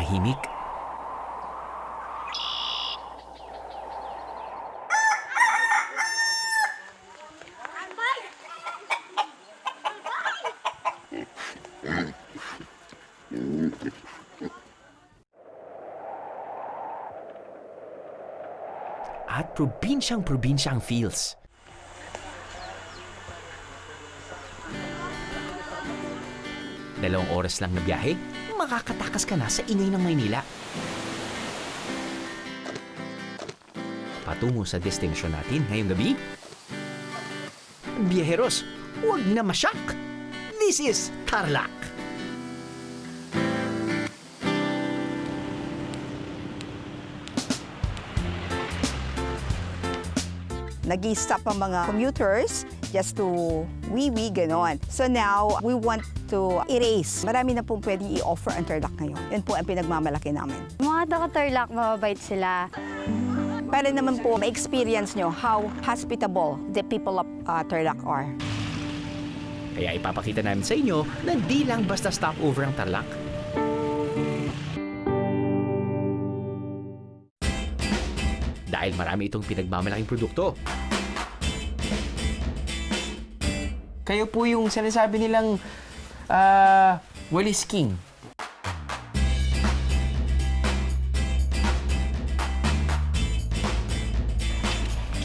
nananahimik. At probinsyang-probinsya ang feels. Dalawang oras lang na biyahe, makakatakas ka na sa ingay ng Maynila. Patungo sa destinasyon natin ngayong gabi. Biyaheros, huwag na masyak! This is Tarlac! Nag-i-stop ang mga commuters just to wee-wee, ganon. So now, we want to erase. Marami na pong pwedeng i-offer ang Tarlac ngayon. Yan po ang pinagmamalaki namin. Mga taga-Tarlac, mababait sila. Para naman po, ma-experience nyo how hospitable the people of Tarlac are. Kaya ipapakita namin sa inyo na di lang basta stopover ang Tarlac. Dahil marami itong pinagmamalaking produkto. Kayo po yung sinasabi nilang walis king.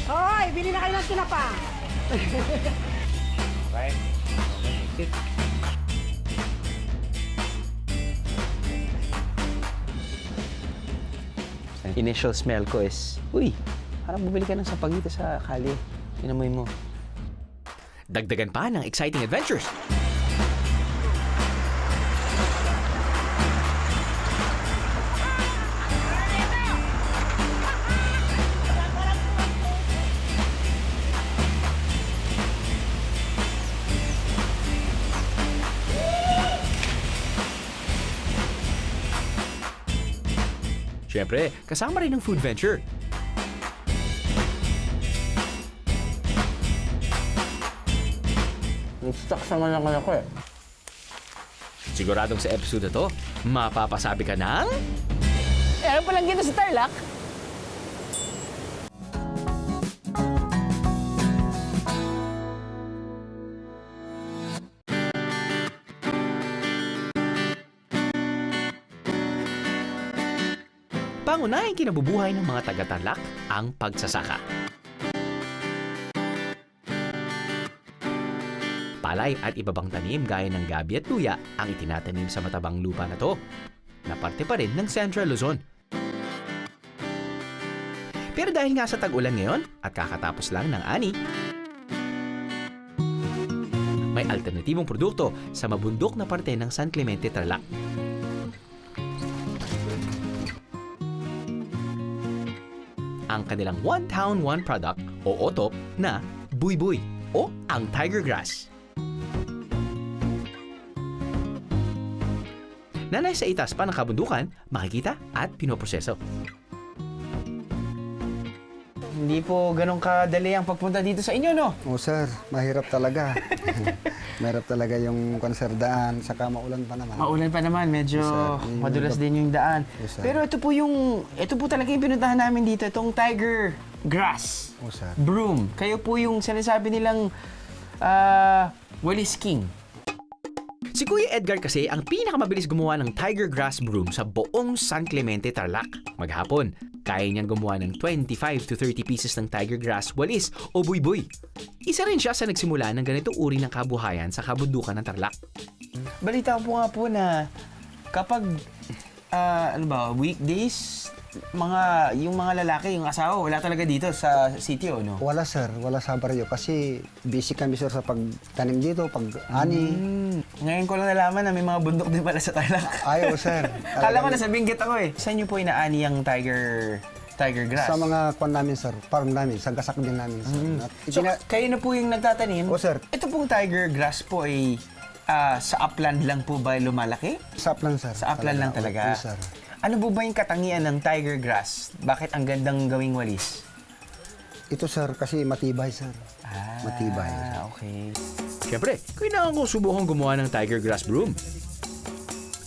Hoy, bili na kayo ng tinapa! Okay. Initial smell ko is, uy, parang bumili ka ng sapagita sa kalye. Inamoy mo. Dagdagan pa ng exciting adventures. Siyempre, kasama rin ng food venture. Nag-stuck sa manang ako eh. Siguradong sa episode na to, mapapasabi ka ng... Ano pa lang dito sa Tarlac? Pangunahing kinabubuhay ng mga taga-Tarlac ang pagsasaka. Palay at iba pang tanim gaya ng gabi at luya ang itinatanim sa matabang lupa na to, na parte pa rin ng Central Luzon. Pero dahil nga sa tag-ulan ngayon at kakatapos lang ng ani, may alternatibong produkto sa mabundok na parte ng San Clemente, Tarlac. Ang kanilang One Town, One Product o OTOP na buy-buy o ang Tiger Grass. Na nasa itas pa ng kabundukan, makikita at pinoproseso. Hindi po ganun kadali ang pagpunta dito sa inyo, no? Oo, sir. Mahirap talaga. Mahirap talaga yung konserdaan, saka maulan pa naman. Maulan pa naman, medyo Yes, sir. madulas din yung daan. Yes, sir. Pero ito po talaga yung pinuntahan namin dito, itong Tiger Grass Oo, sir. Broom. Kayo po yung sinasabi nilang walis king. Si Kuya Edgar kasi ang pinakamabilis gumawa ng Tiger Grass Broom sa buong San Clemente, Tarlac. Maghapon, kaya niyang gumawa ng 25 to 30 pieces ng Tiger Grass walis o buy-buy. Isa rin siya sa nagsimula ng ganitong uri ng kabuhayan sa kabundukan ng Tarlac. Balita ko nga po na kapag weekdays, yung mga lalaki, yung asawa, wala talaga dito sa city, o no? Wala, sir. Wala sa baryo kasi busy kami, sir, sa pagtanim dito, pag-ani. Ngayon ko lang nalaman na may mga bundok din pala sa Tarlac. Ayaw, sir. Kala ko nasa Benguet ako eh. Saan niyo po inaani ang Tiger Grass? Sa mga kwan namin, sir. Farm namin. Sa gasak din namin, sir. At So, kayo na po yung nagtatanim? Oo, sir. Ito pong Tiger Grass po ay sa upland lang po ba lumalaki? sa upland, sir. Sa upland lang talaga? Oo, sir. Ano po ba yung katangian ng Tiger Grass? Bakit ang gandang gawing walis? Ito, sir, kasi matibay, sir. Matibay. Okay. Siyempre, kailangan ko subukan gumawa ng Tiger Grass Broom.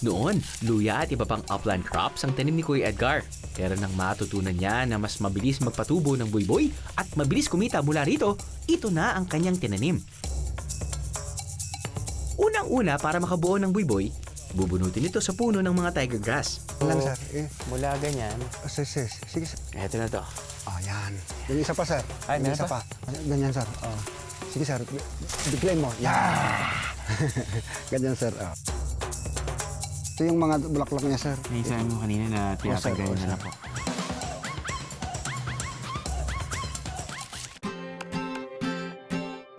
Noon, luya at iba pang upland crops ang tanim ni Kuya Edgar. Pero nang matutunan niya na mas mabilis magpatubo ng buyboy at mabilis kumita mula rito, ito na ang kanyang tinanim. Unang-una para makabuo ng buyboy, bubunutin ito sa puno ng mga tiger grass. Lang, sir. Mula ganyan. Sige, sir. Eto na to. Yan. Yung isa pa, sir. Ay, Yung meron isa pa? pa. Ganyan, sir. Sige, sir. Biglayin mo. Yan. Ganyan, sir. Ito yung mga bulaklak niya, sir. Naisahan mo kanina na tinatanggal Oo, sir. na po.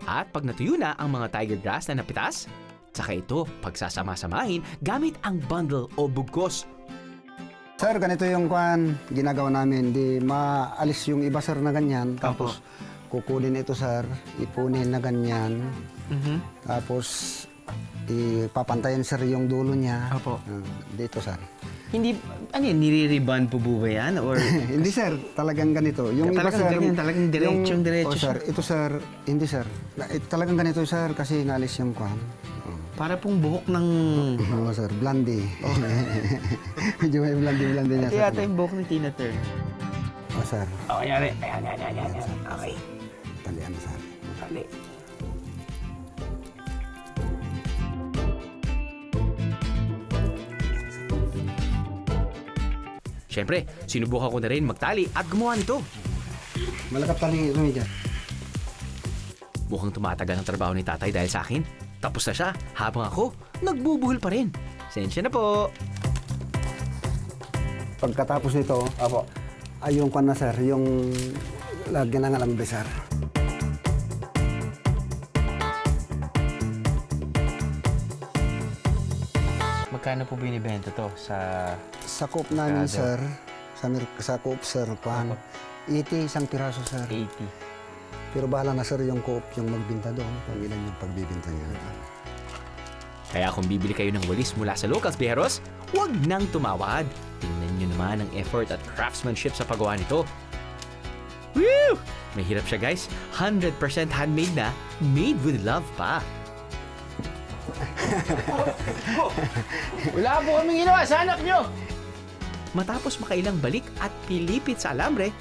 At pag natuyo na ang mga tiger grass na napitas, saka ito pagsasama-samahin gamit ang bundle o bugkos. Sir, ganito yung ginagawa namin. Di maalis yung iba, sir, na ganyan. Tapos, kukunin ito, sir. Ipunin na ganyan. Tapos, ipapantayin, sir, yung dulo niya. Opo. Dito, sir. Hindi, ano yun, nire-ribbon po ba yan? Or Hindi, sir. Talagang ganito. Yung iba, Talagang sir. ganyan, talagang diretsyong-diretso sir. Ito, sir. Hindi, sir. Talagang ganito, sir. Kasi naalis yung para pong buhok ng... Oo, sir. Blondie. Medyo may blondie niya, Ito sir. yata yung buhok ni Tina Turner. Oo, sir. Oh, yari. Ayan. Okay. Talian, sir. Tali. Siyempre, sinubukan ko na rin magtali at gumawa nito. Malakap tali, Rumidya. Mukhang tumatagal ang trabaho ni tatay dahil sa akin. Tapos na siya, habang ako, nagbubuhol pa rin. Sensya na po. Pagkatapos nito, ay yung na, sir, yung lagyan ng alambre, sir. Magkano po binibenta to sa... Sa coop namin, Kada. sir, sa coop, sir, 80 isang piraso, sir. 80? Pero bahala na, sir, yung coop yung magbinta doon kung ilan yung pagbibinta niya. Kaya kung bibili kayo ng walis mula sa locals, biheros, huwag nang tumawad. Tingnan nyo naman ang effort at craftsmanship sa paggawa nito. Woo! Mahirap siya, guys. 100% handmade na, made with love pa. Wala po kaming ginawa sa anak nyo! Matapos makailang balik at pilipit sa alambre,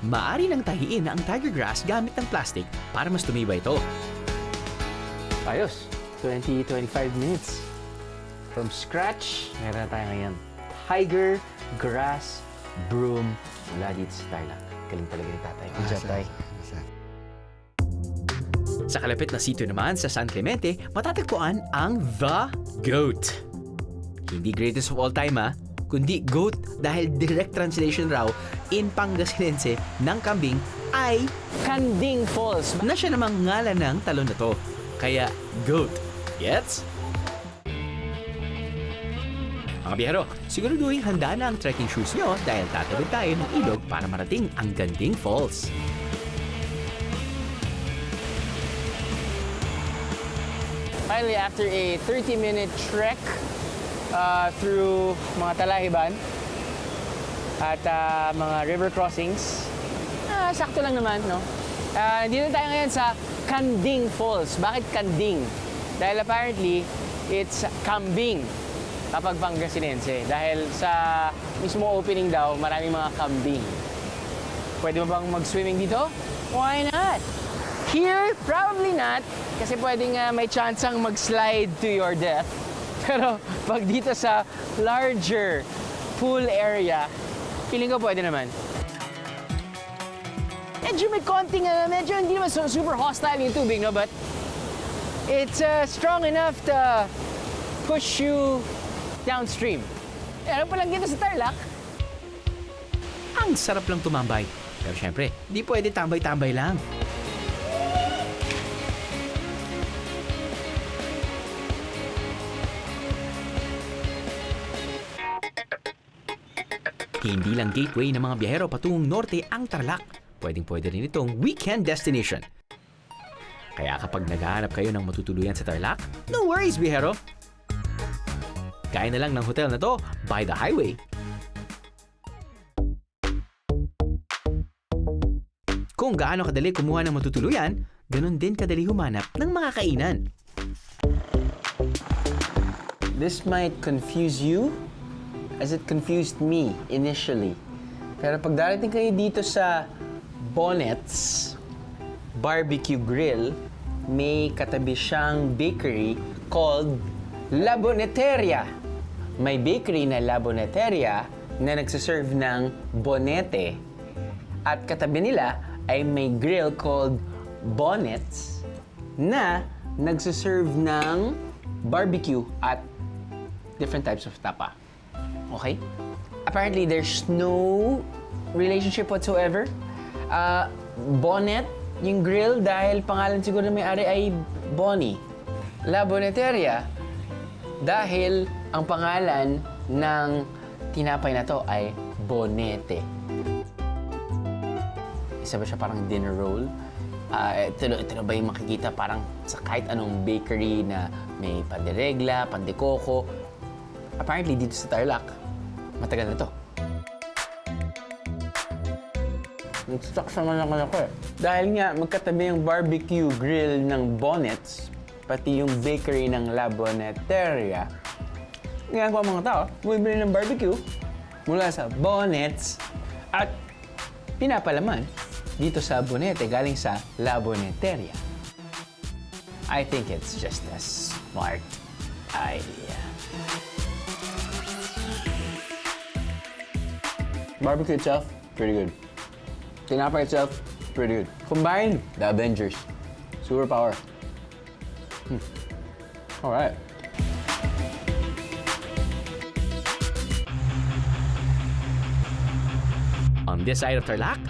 maaari nang tahiin na ang tiger grass gamit ng plastic para mas tumibay ito. Ayos. 20-25 minutes. From scratch, meron na tayo ngayon. Tiger Grass Broom mula dito sa Tarlac. Galing talaga ni tatay. Good job, tay. Sir. Sa kalapit na sitio naman sa San Clemente, matatagpuan ang The Goat. Hindi greatest of all time kundi goat dahil direct translation raw in Pangasinense ng kambing ay Kanding Falls. na siya namang ngalan ng talon na to. Kaya goat. Gets? Mga biyahero, siguraduhin handa na ang trekking shoes nyo dahil tatawid tayo ng ilog para marating ang Ganding Falls. Finally, after a 30-minute trek through mga talahiban at mga river crossings, sakto lang naman, no? Dito tayo ngayon sa Kanding Falls. Bakit Kanding? Dahil apparently, it's kambing kapag Pangasinense. Dahil sa mismo opening daw, maraming mga kambing. Pwede mo bang mag-swimming dito? Why not? Here, probably not. Kasi pwedeng may chance ang mag-slide to your death. Pero pag dito sa larger pool area, feeling ko pwede naman. Medyo may konting, medyo hindi naman super hostile yung tubig, no? But it's strong enough to push you downstream. Ano pa lang dito sa Tarlac? Ang sarap lang tumambay. Pero syempre, di pwede tambay-tambay lang. Hindi lang gateway ng mga biyahero patungong norte ang Tarlac. Pwedeng-pwede rin itong weekend destination. Kaya kapag naghahanap kayo ng matutuluyan sa Tarlac, no worries, biyahero! Kaya na lang ng hotel na to by the highway. Kung gaano kadali kumuha ng matutuluyan, ganun din kadali humanap ng mga kainan. This might confuse you as it confused me initially. Pero pag darating kayo dito sa Bonnets Barbecue Grill, may katabi siyang bakery called La Boneteria. May bakery na La Boneteria na nagsiserve ng bonete. At katabi nila ay may grill called Bonnets na nagsiserve ng barbecue at different types of tapa. Okay? Apparently, there's no relationship whatsoever. Bonnet, yung grill, dahil pangalan siguro ng may-ari ay Bonnie. La Boneteria, dahil ang pangalan ng tinapay na to ay Bonete. Isa ba siya parang dinner roll? Ito na ba yung makikita parang sa kahit anong bakery na may panderegla, pandekoko? Apparently, dito sa Tarlac, matagal na to. Nag-stuck sa mga ko eh. Dahil nga, magkatabi yung barbecue grill ng Bonnets, pati yung bakery ng La Boneteria. Ginagawa mga tao, bumibili ng barbecue mula sa Bonnets at pinapalaman dito sa Bonete galing sa La Boneteria. I think it's just a smart idea. Barbecue itself, pretty good. Tinapay itself, pretty good. Combined, the Avengers. Superpower. All right. On this side of Tarlac,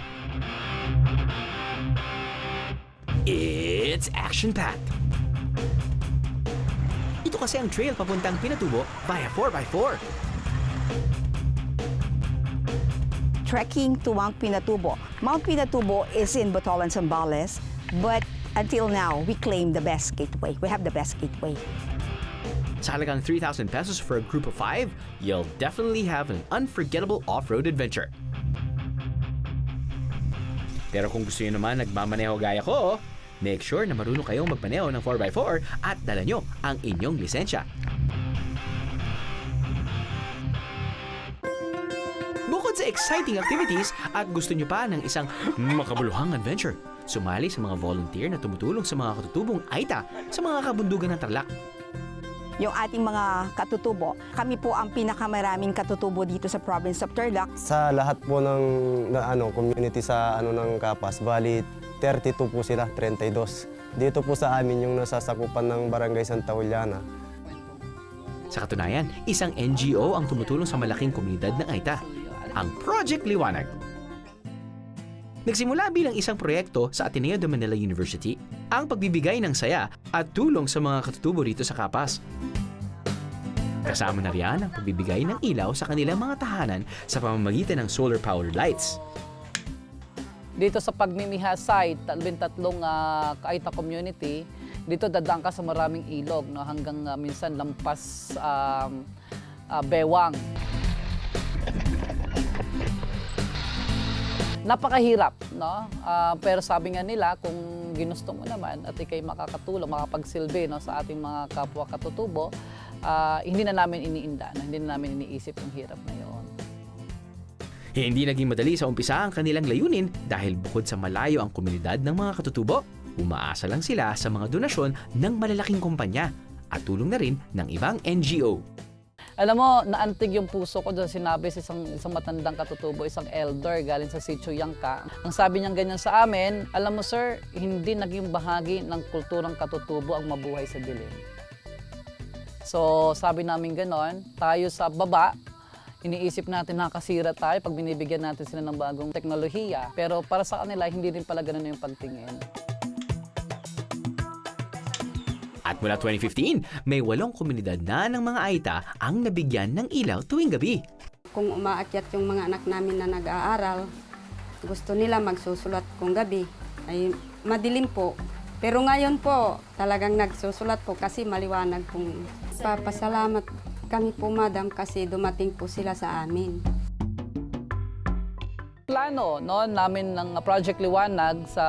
it's action-packed. Ito kasi ang trail papuntang Pinatubo via 4x4. Trekking to Mount Pinatubo. Mount Pinatubo is in Botolan, Zambales, but until now, we claim the best gateway. We have the best gateway. Sa halagang 3,000 pesos for a group of 5, you'll definitely have an unforgettable off-road adventure. Pero kung gusto nyo naman nagmamaneho gaya ko, make sure na marunong kayong magmaneho ng 4x4 at dala nyo ang inyong lisensya. Bukod sa exciting activities at gusto nyo pa ng isang makabuluhang adventure, sumali sa mga volunteer na tumutulong sa mga katutubong Aita sa mga kabundugan ng Tarlac. Yung ating mga katutubo, kami po ang pinakamaraming katutubo dito sa province of Tarlac. Sa lahat po ng community sa ng Kapas, bali 32 po sila, 32. Dito po sa amin yung nasasakupan ng Barangay Santa Juliana. Sa katunayan, isang NGO ang tumutulong sa malaking komunidad ng Aita, ang Project Liwanag. Nagsimula bilang isang proyekto sa Ateneo de Manila University ang pagbibigay ng saya at tulong sa mga katutubo rito sa Kapas. Kasama na riyan ang pagbibigay ng ilaw sa kanilang mga tahanan sa pamamagitan ng solar-powered lights. Dito sa Pagmimihasay, 13 Kaita community, dito dadaan ka sa maraming ilog, no, hanggang minsan lampas Bewang. Napakahirap, no? Pero sabi nga nila, kung ginusto mo naman at ikay makakatulong, makapagsilbi, no, sa ating mga kapwa katutubo, hindi na namin iniinda, hindi na namin iniisip yung hirap na yun. Hindi naging madali sa umpisa ang kanilang layunin dahil bukod sa malayo ang komunidad ng mga katutubo, umaasa lang sila sa mga donasyon ng malalaking kumpanya at tulong na rin ng ibang NGO. Alam mo, naantig yung puso ko doon sinabi sa isang matandang katutubo, isang elder galing sa Sitio Yangka. Ang sabi niya ganyan sa amin, alam mo sir, hindi naging bahagi ng kulturang katutubo ang mabuhay sa dilim. So sabi namin ganon, tayo sa baba, iniisip natin nakakasira tayo pag binibigyan natin sila ng bagong teknolohiya. Pero para sa kanila, hindi rin pala ganun yung pagtingin. At mula 2015, may 8 komunidad na ng mga Aita ang nabigyan ng ilaw tuwing gabi. Kung umaakyat yung mga anak namin na nag-aaral, gusto nila magsusulat kung gabi, ay madilim po. Pero ngayon po, talagang nagsusulat po kasi maliwanag pong. Papasalamat kami po, madam, kasi dumating po sila sa amin. Plano, no, namin ng Project Liwanag sa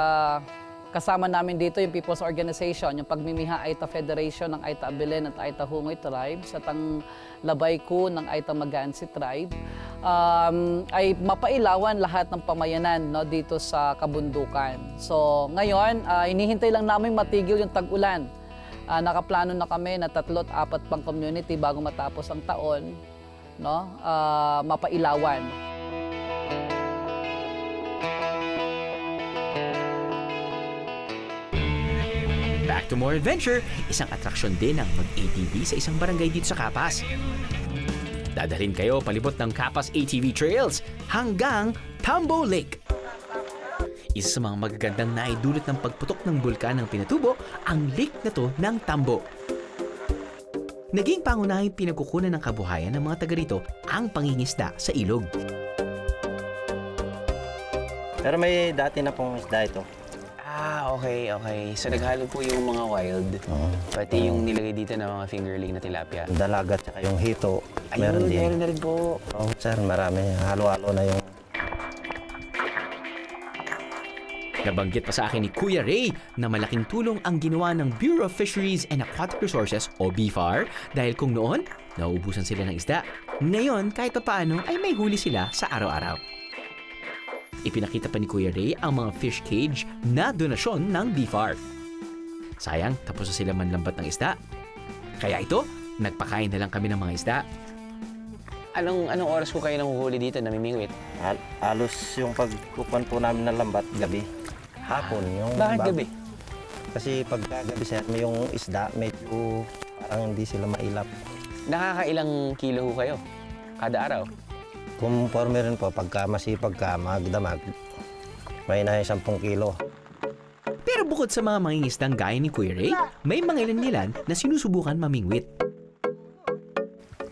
Kasama namin dito yung People's Organization, yung Pagmimiha Aita Federation ng Aita Abilen at Aita Hungoy Tribes at ang Labay Ko ng Aita Magansi Tribe, ay mapailawan lahat ng pamayanan, no, dito sa kabundukan. So ngayon, hinihintay lang namin matigil yung tag-ulan. Nakaplano na kami na 3 at 4 pang community bago matapos ang taon, no, mapailawan. Back to more adventure, isang atraksyon din ang mag-ATV sa isang barangay dito sa Capas. Dadalhin kayo palibot ng Capas ATV Trails hanggang Tambo Lake. Isa sa mga magagandang naidulot ng pagputok ng bulkan ng Pinatubo, ang lake na to ng Tambo. Naging pangunahing pinagkukunan ng kabuhayan ng mga taga rito ang pangingisda sa ilog. Pero may dati na pong isda ito. Ah, okay. So naghalo po yung mga wild, pati yung nilagay dito na mga fingerling na tilapia. Dalagat tsaka yung hito. Ayun, Meron din. meron na rin po. Oh, sir, marami. Halo-halo na yung... Nabanggit pa sa akin ni Kuya Ray na malaking tulong ang ginawa ng Bureau of Fisheries and Aquatic Resources o BFAR dahil kung noon, nauubusan sila ng isda. Ngayon, kahit paano ay may huli sila sa araw-araw. Ipinakita pa ni Kuya Ray ang mga fish cage na donasyon ng BFAR. Sayang, tapos na sila manlambat ng isda. Kaya ito, nagpakain na lang kami ng mga isda. Anong oras ko kayo nanguhuli dito, namimingwit? Halos yung pagkukuhan po namin ng lambat, gabi. Hapon. Yung Bakit bago. gabi? Kasi pagkagabi, sir, may yung isda, medyo parang hindi sila mailap. Nakakailang kilo ho kayo kada araw? Conforme rin po, pagka masipag ka, magdamag, may na 10 kilo. Pero bukod sa mga mangingisdang gaya ni Kuya Ray, may mga ilan na sinusubukan mamingwit.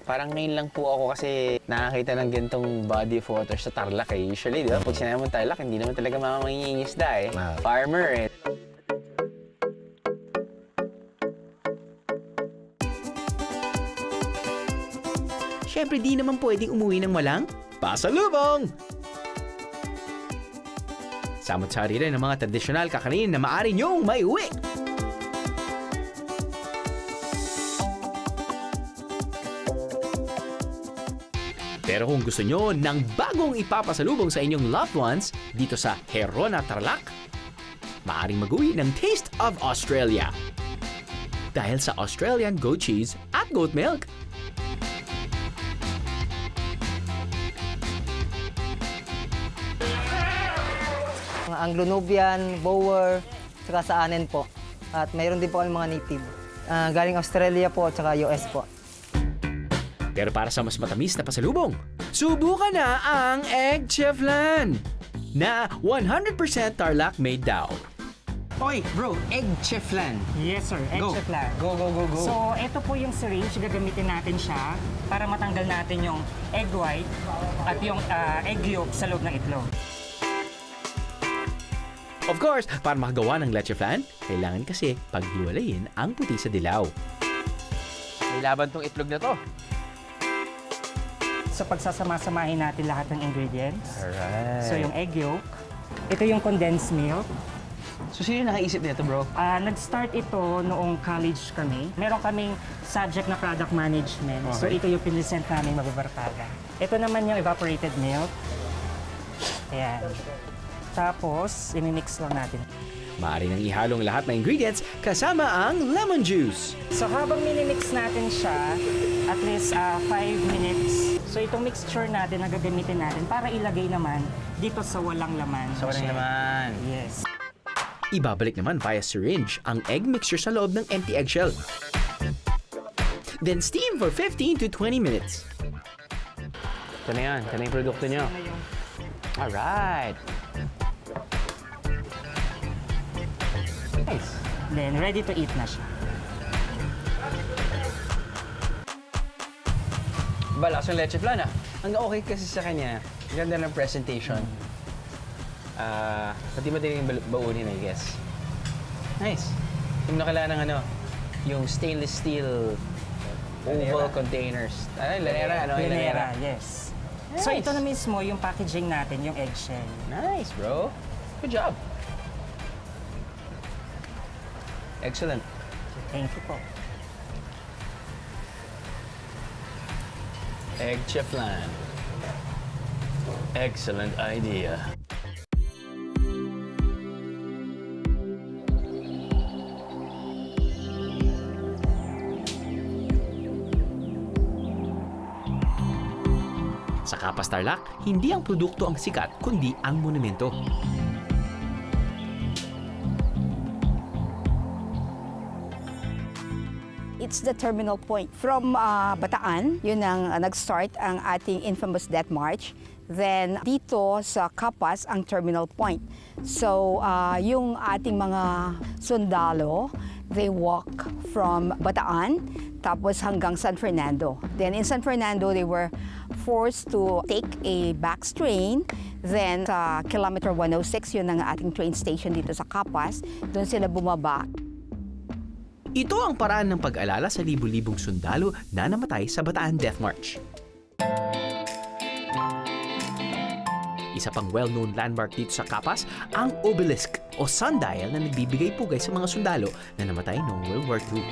Parang ngayon lang po ako kasi nakakita ng gantong body of water sa Tarlac eh. Usually, di ba? Pag sinabi mo Tarlac, hindi naman talaga mga mangingisda eh. Farmer eh. Siyempre di naman pwedeng umuwi ng walang pasalubong! Samot-sari rin ang mga tradisyonal kakanin na maaari niyong maiuwi. Pero kung gusto nyo ng bagong ipapasalubong sa inyong loved ones dito sa Herona, Tarlac, maaaring mag-uwi ng Taste of Australia. Dahil sa Australian goat cheese at goat milk. Mga Anglo-Nubian, Boer, saka sa Anen po. At mayroon din po kami mga native. Galing Australia po at saka US po. Pero para sa mas matamis na pasalubong, subukan na ang Egg Cheflan na 100% Tarlac made daw. Oy, bro, egg cheflan. Yes, sir. Egg Go. cheflan. Go. So, ito po yung syringe. Gagamitin natin siya para matanggal natin yung egg white at yung egg yolk sa loob ng itlog. Of course, para makagawa ng leche flan, kailangan kasi paghiwalayin ang puti sa dilaw. May laban tong itlog na to. So, pagsasama-samahin natin lahat ng ingredients. Alright. So, yung egg yolk. Ito yung condensed milk. So, sino yung nakaisip nito, bro? Nag-start ito noong college kami. Meron kaming subject na product management. So, Okay. ito yung pinisent namin mababarkada. Ito naman yung evaporated milk. Ayan. Tapos, imimix lang natin. Maaari nang ihalong lahat ng ingredients kasama ang lemon juice. So, habang minimix natin siya, at least 5 minutes. So, itong mixture natin na gagamitin natin para ilagay naman dito sa walang laman. So, walang laman. Yes. Ibabalik naman via syringe ang egg mixture sa loob ng empty eggshell. Then steam for 15 to 20 minutes. Ito na yan. Ito na yung produkto nyo. Alright. Nice. Then, ready to eat na siya. Balas yung leche flan, ah. Ang okay kasi sa kanya, ganda ng presentation. Pati madaling baunin, I guess. Nice. Yung nakailangan ng yung stainless steel oval containers. Lanera, ano? Lanera, yes. Nice. So, ito na mismo yung packaging natin, yung eggshell. Nice, bro. Good job. Excellent. Thank you po. Egg chef flan. Excellent idea. Sa Kapas Tarlac, hindi ang produkto ang sikat, kundi ang monumento. It's the terminal point. From Bataan, yun ang nag-start ang ating infamous Death March. Then dito sa Kapas ang terminal point. So yung ating mga sundalo, they walk from Bataan tapos hanggang San Fernando. Then in San Fernando, they were forced to take a back train. Then sa kilometer 106, yun ang ating train station dito sa Kapas. Doon sila bumaba. Ito ang paraan ng pag-alala sa libu-libong sundalo na namatay sa Bataan Death March. Isa pang well-known landmark dito sa Kapas, ang obelisk o sundial na nagbibigay pugay sa mga sundalo na namatay noong World War II.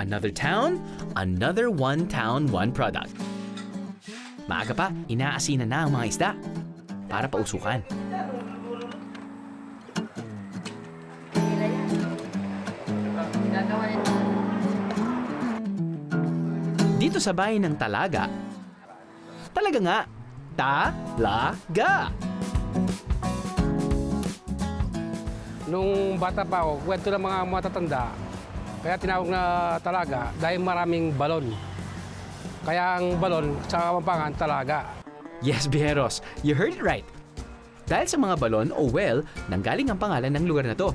Another town, another one town, one product. Maaga pa, inaasinan na ang mga isda para pausukan. Dito sa bayan ng Talaga, talaga nga, talaga! Nung bata pa ako, kwento ng mga matatanda, kaya tinawag na Talaga dahil maraming balon. Kaya ang balon sa Kapampangan, Talaga. Yes, Bijeros, you heard it right. Dahil sa mga balon o well, nanggaling ang pangalan ng lugar na to.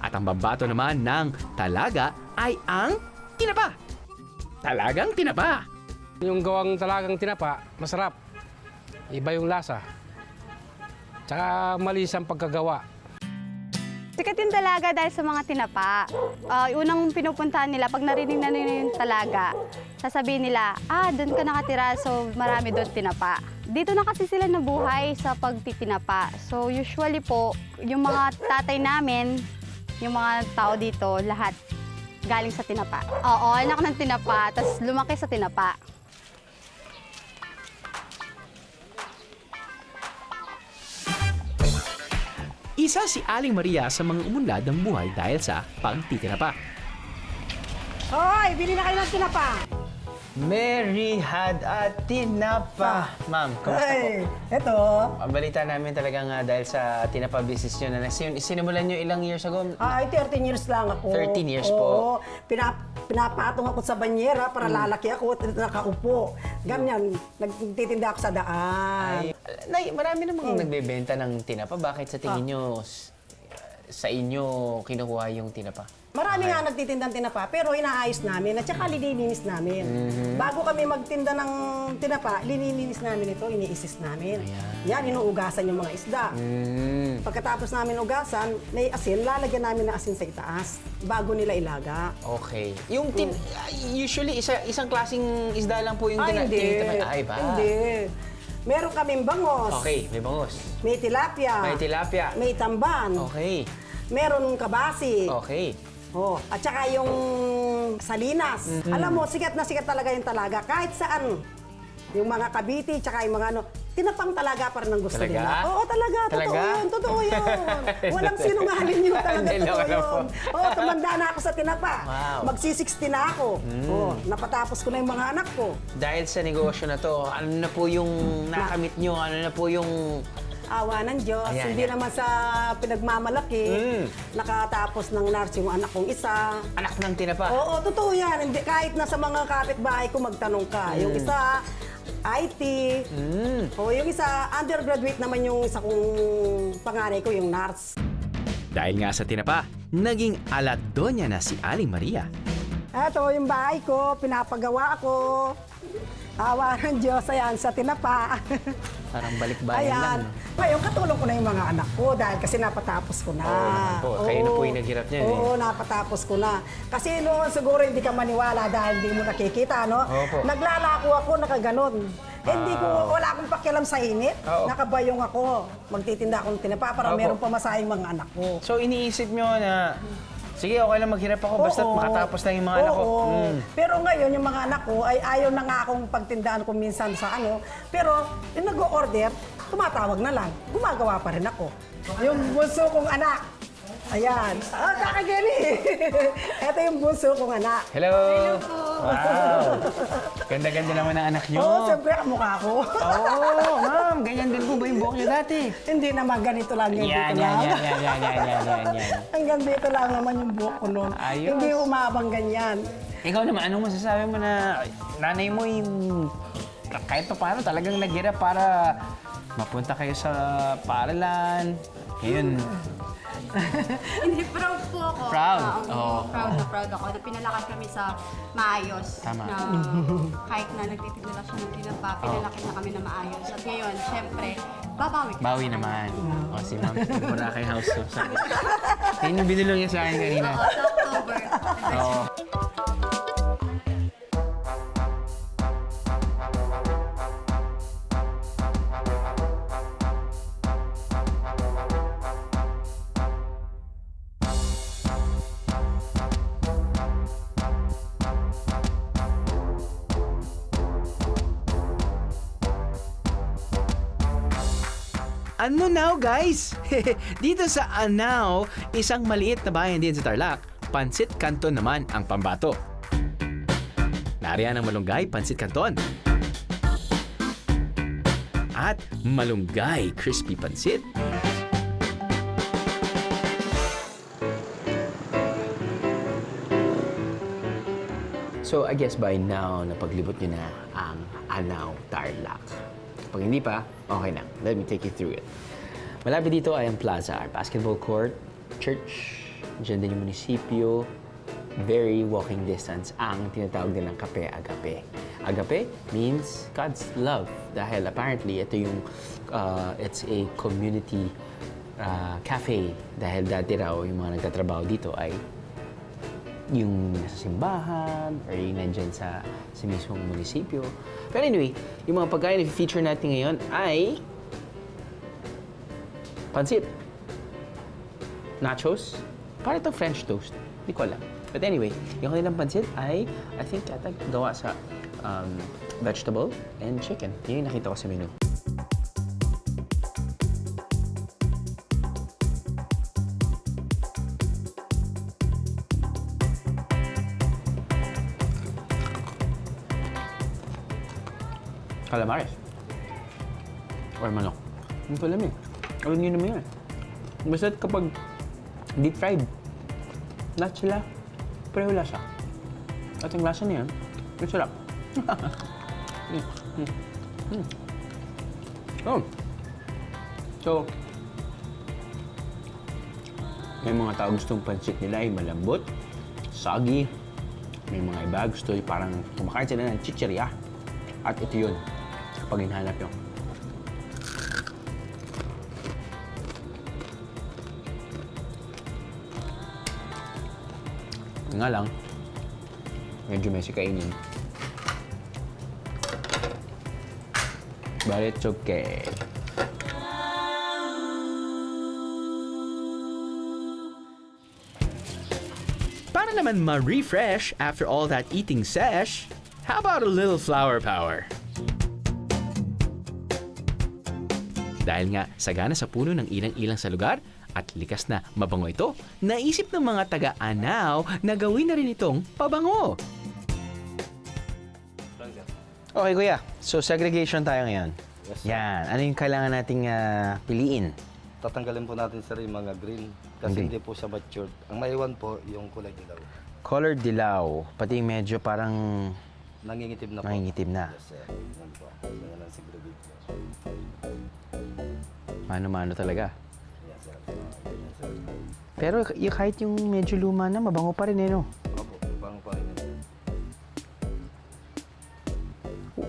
At ang bambato naman ng Talaga ay ang tinapa. Talagang tinapa. Yung gawang talagang tinapa, masarap. Iba yung lasa. Tsaka malis ang pagkagawa. Sikat yung Talaga dahil sa mga tinapa. Unang pinupuntahan nila, pag narinig na nila yung Talaga, sasabihin nila, doon ka nakatira, so marami doon tinapa. Dito na kasi sila nabuhay sa pagtitinapa. So usually po, yung mga tatay namin, yung mga tao dito, lahat galing sa tinapa. Oo, anak ng tinapa, tapos lumaki sa tinapa. Isa si Aling Maria sa mga umunlad ng buhay dahil sa pagtitinapa. Hoy, bili na kayo ng tinapa! Mary had a tinapa. Ma'am, kamusta po? Eto. Balita namin talagang dahil sa tinapa business nyo na sinimulan nyo ilang years ago? Ay, 13 years lang ako. 13 years Oo, po. pinapatong ako sa banyera para lalaki ako at nakaupo. Ganyan, nagtitinda ako sa daan. Nay, marami namang nagbebenta ng tinapa. Bakit sa tingin nyo sa inyo kinukuha yung tinapa? Marami nga nagtitinda ng tinapa, pero inaayos namin at saka linilinis namin. Bago kami magtinda ng tinapa, linilinis namin ito, iniisis namin. Yan, inuugasan yung mga isda. Pagkatapos namin ugasan, may asin, lalagyan namin ng asin sa itaas bago nila ilaga. Okay. Yung usually, isang klaseng isda lang po yung Hindi. Ay, ba? Hindi. Meron kaming bangos. Okay, may bangos. May tilapia. May tilapia. May tamban. Okay. Meron kabasi. Okay. Oh, at saka yung salinas. Alam mo, sikat na sikat talaga yung Talaga. Kahit saan. Yung mga Cavite, tsaka yung mga ano, tinapang Talaga pa rin ang gusto Talaga? nila. Oo, talaga. Talaga? Totoo yun. Walang sinungaling yun talaga. Totoo yun. Oo, tumanda na ako sa tinapa. Wow. Magsi-60 na ako. Oo, napatapos ko na yung mga anak ko. Dahil sa negosyo na to, ano na po yung nakamit nyo? Ano na po yung... Awa ng Diyos. Ayan, Hindi ayan. naman sa pinagmamalaki. Nakatapos ng nursing yung anak kong isa. Anak ng tinapa? Oo, totoo yan. Hindi, kahit na sa mga kapitbahay ko magtanong ka. Yung isa, IT. O yung isa, undergraduate naman yung isa kong panganay ko, yung nurse. Dahil nga sa tinapa, naging aladonya na si Aling Maria. Ito yung bahay ko, pinapagawa ko. Awa ng Diyos, ayan, sa tinapa. Parang balik-bayan lang. Ayan. Ngayon, katulong ko na yung mga anak ko dahil kasi napatapos ko na. Oo naman po. Kayo na po yung naghirap niyan, Oo, napatapos ko na. Kasi noon siguro hindi ka maniwala dahil hindi mo nakikita, no? Opo. Naglalako ako, nakaganon. Hindi ko, wala akong pakialam sa init. Oo. Nakabayong ako. Magtitinda akong tinapa para Opo. meron pamasahing mga anak ko. So iniisip nyo na, sige, okay lang maghirap ako, basta Oo. makatapos lang yung mga anak ko. Oo. Mm. Pero ngayon, yung mga anak ko ay ayaw na nga akong pagtindaan ko minsan sa ano. Pero yung nag-o-order, tumatawag na lang. Gumagawa pa rin ako. Yung bunso kong anak. Ayan. Ah, kakagani. Ito yung bunso kong anak. Hello! Wow! Ganda-ganda naman ang anak nyo. Oo, siyempre kamukha ko. Oo, ma'am. Ganyan din po ba yung buhok nyo dati? Hindi naman ganito lang, ganito Yan. lang. Hanggang dito lang naman yung buhok ko noon. Ayos. Hindi umabang ganyan. Ikaw naman, anong masasabi mo na nanay mo yung kahit pa paano talagang naghirap para mapunta kayo sa paaralan. Ngayon, Hindi, proud po ako. Proud? Oo. Proud ako na pinalaki kami sa maayos. Tama. Na kahit na nagtitinda lang siya ng tinapa, pinalaki na kami na maayos. At ngayon, syempre, babawi ka. bawi naman. O, si ma'am, Boracay House. So, sabi. Yan yung binulong niya sa akin kanina. Oo, sa October. Oo. Ano now, guys? Dito sa Anao, isang maliit na bayan din sa Tarlac, Pansit Canton naman ang pambato. Nariyan ang Malunggay Pansit Canton. At Malunggay Crispy Pansit. So, I guess by now, napaglibot nyo na ang Anao, Tarlac. Pag hindi pa, okay na. Let me take you through it. Malapit dito ay ang plaza, our basketball court, church, dyan din yung munisipyo. Very walking distance ang tinatawag din ng Kape Agape. Agape means God's love. Dahil apparently, ito yung, it's a community cafe. Dahil dati raw, yung mga nagtatrabaho dito ay yung nasa simbahan or yung nandyan sa mismong munisipyo. Pero anyway, yung mga pagkain na feature natin ngayon ay pansit, nachos, para ito French toast. Hindi ko alam. But anyway, yung kanilang pansit ay, I think, yata gawa sa vegetable and chicken. Yun yung nakita ko sa menu. Calamares. Or manok. Hindi ko alam eh. Alam nyo naman yan. Basta kapag deep fried, lahat sila pareho lasa. At yung lasa niya, yung sarap. Oh. So, may mga tao gustong pansit nila ay malambot, soggy. May mga iba gusto parang kumakain sila ng chichirya. At ito yun, kapag hinahanap nyo. Nga lang, medyo messy kainin. But it's okay. Para naman ma-refresh after all that eating sesh, how about a little flower power? Dahil nga sagana sa puno ng ilang-ilang sa lugar at likas na mabango ito, naisip ng mga taga-Anao na gawin na rin itong pabango. Okay, kuya. So, segregation tayo ngayon. Yes, sir. Yan. Ano yung kailangan nating piliin? Tatanggalin po natin sir yung mga green kasi Green. hindi po siya matured. Ang maiwan po yung kulay dilaw. Color dilaw. Pati yung medyo parang Nangingitim na po. nangingitim na. Yes sir. Yan po. Yan ang segregation. Mano-mano talaga. Yes sir. Yan sir. Pero kahit yung medyo luma na, mabango pa rin eh, no? Opo, bang pa rin yan.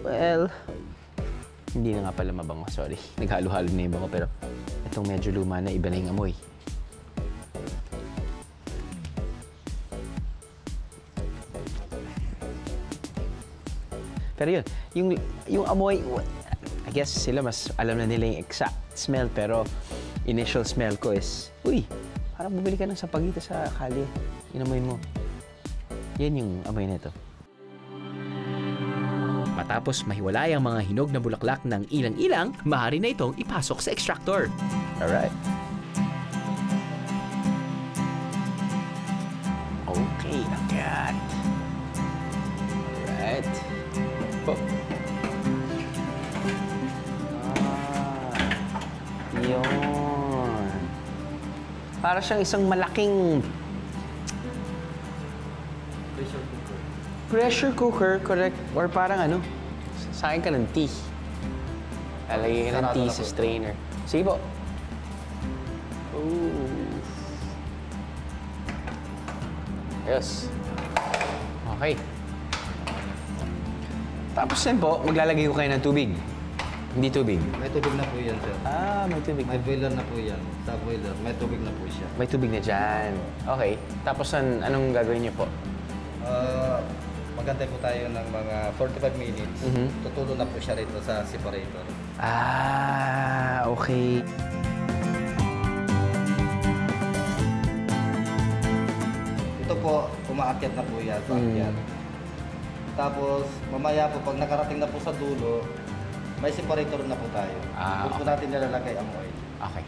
Well, hindi na nga pala mabango. Sorry. Naghalo-halo na yung bango. Pero itong medyo luma na, iba na yung amoy. Pero yun, yung amoy, I guess sila mas alam na nila yung exact smell, pero initial smell ko is, uy, parang bumili ka ng sapagita sa kalye. Inamoy mo. Yan yung amoy nito. Matapos mahiwalay ang mga hinog na bulaklak ng ilang-ilang, maaari na itong ipasok sa extractor. Alright. Okay, agad. Alright. Oh. Yun. Para siyang isang malaking pressure cooker, correct? Or parang ano, sa akin ka ng tea. Lalagay ka ng tea sa strainer. Sige po. Ooh. Yes. Okay. Tapos yan po, maglalagay ko kayo ng tubig. Hindi tubig. May tubig na po yan, sir. Ah, may tubig. May boiler na po yan. Sa boiler, may tubig na po siya. May tubig na dyan. Okay. Tapos anong gagawin niyo po? Magantay po tayo ng mga 45 minutes. Mhm. Tutulo na po siya rito sa separator. Ah, okay. Ito po, umaakyat na po yan. Paakyat. Tapos, mamaya po, pag nakarating na po sa dulo, may separator na po tayo. Ah, Doon po natin nilalagay ang oil. Okay.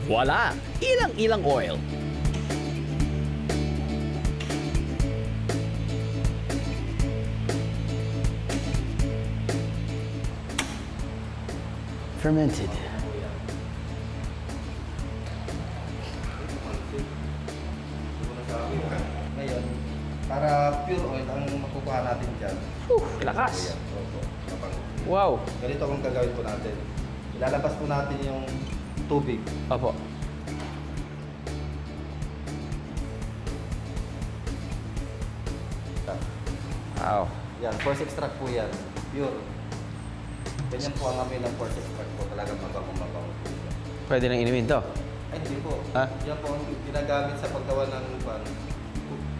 Voila! Ilang-ilang oil. Fermented. Ngayon, para pure oil ang makukuha natin dyan. Lakas. Ayan, opo. Wow. Ganito ang gagawin po natin. Ilalabas po natin yung tubig. Opo. Wow. Yan, force extract po yan. Pure. Ganyan po ang amoy ng force extract po. Talagang mabango-mabango. Pwede nang inumin to. Ay, hindi po. Ah? Yan po ang ginagamit sa paggawa ng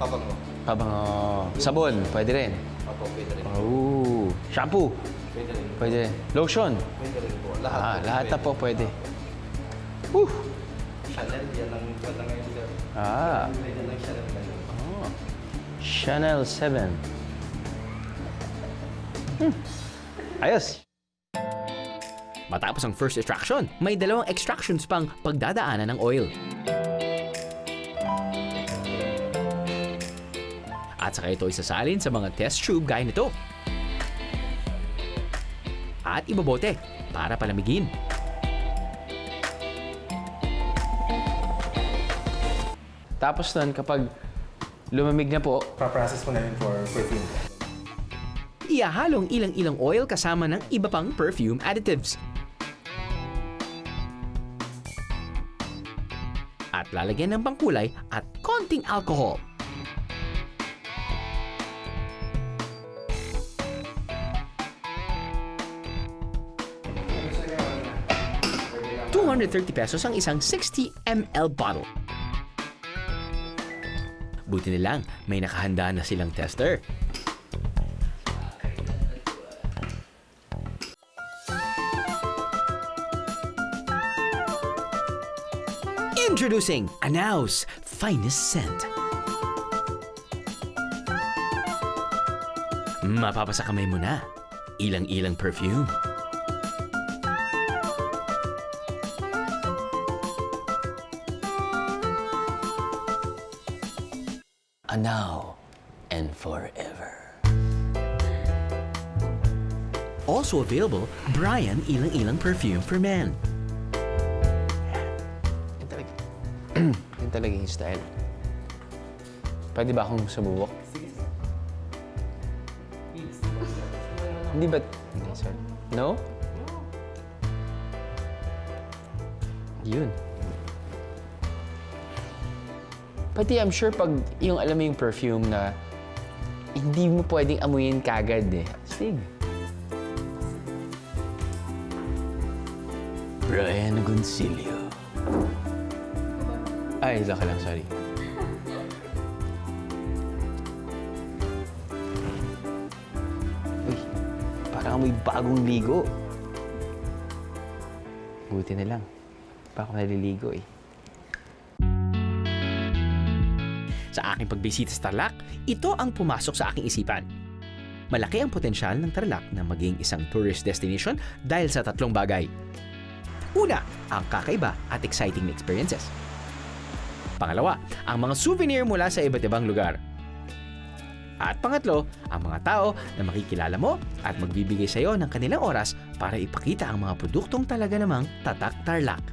pabango. Habang sabon, pwede rin. Opo, pwede rin. Oh. Shampoo, Pwede rin. pwede rin. Lotion. Pwede rin po. Lahat po. Lahat na pwede. po pwede. Chanel, yan ang ganda ngayon, sir. Ah. Pwede ng Chanel ngayon. Oh. Chanel 7. Ayos. Matapos ang first extraction, may dalawang extractions pang pagdadaanan ng oil. At saka ito isasalin sa mga test tube gaya nito. At ibobote para palamigin. Tapos nun, kapag lumamig na po, Pa-process po namin for perfume. Iahalong ilang-ilang oil kasama ng iba pang perfume additives. At lalagyan ng pangkulay at konting alcohol. ₱230 ang isang 60 ml bottle. Buti na lang, may nakahanda na silang tester. Introducing Anaus Finest Scent. Mapapasa kamay mo na. Ilang-ilang perfume. now and forever. Also available, Brian Ilang Ilang Perfume for Men. Yan talaga yung style. Pwede ba akong sububok? Hindi ba? Hindi, sir. No? Yun. Pati I'm sure pag yung alam mo yung perfume na hindi mo pwedeng amuyin kagad eh. Astig. Brian Agoncillo. Ay, laki lang, sorry. Uy, parang may bagong ligo. Buti na lang. Pa ako naliligo eh. Sa aking pagbisita sa Tarlac, ito ang pumasok sa aking isipan. Malaki ang potensyal ng Tarlac na maging isang tourist destination dahil sa 3 bagay. Una, ang kakaiba at exciting na experiences. Pangalawa, ang mga souvenir mula sa iba't ibang lugar. At pangatlo, ang mga tao na makikilala mo at magbibigay sa iyo ng kanilang oras para ipakita ang mga produktong talaga namang tatak Tarlac.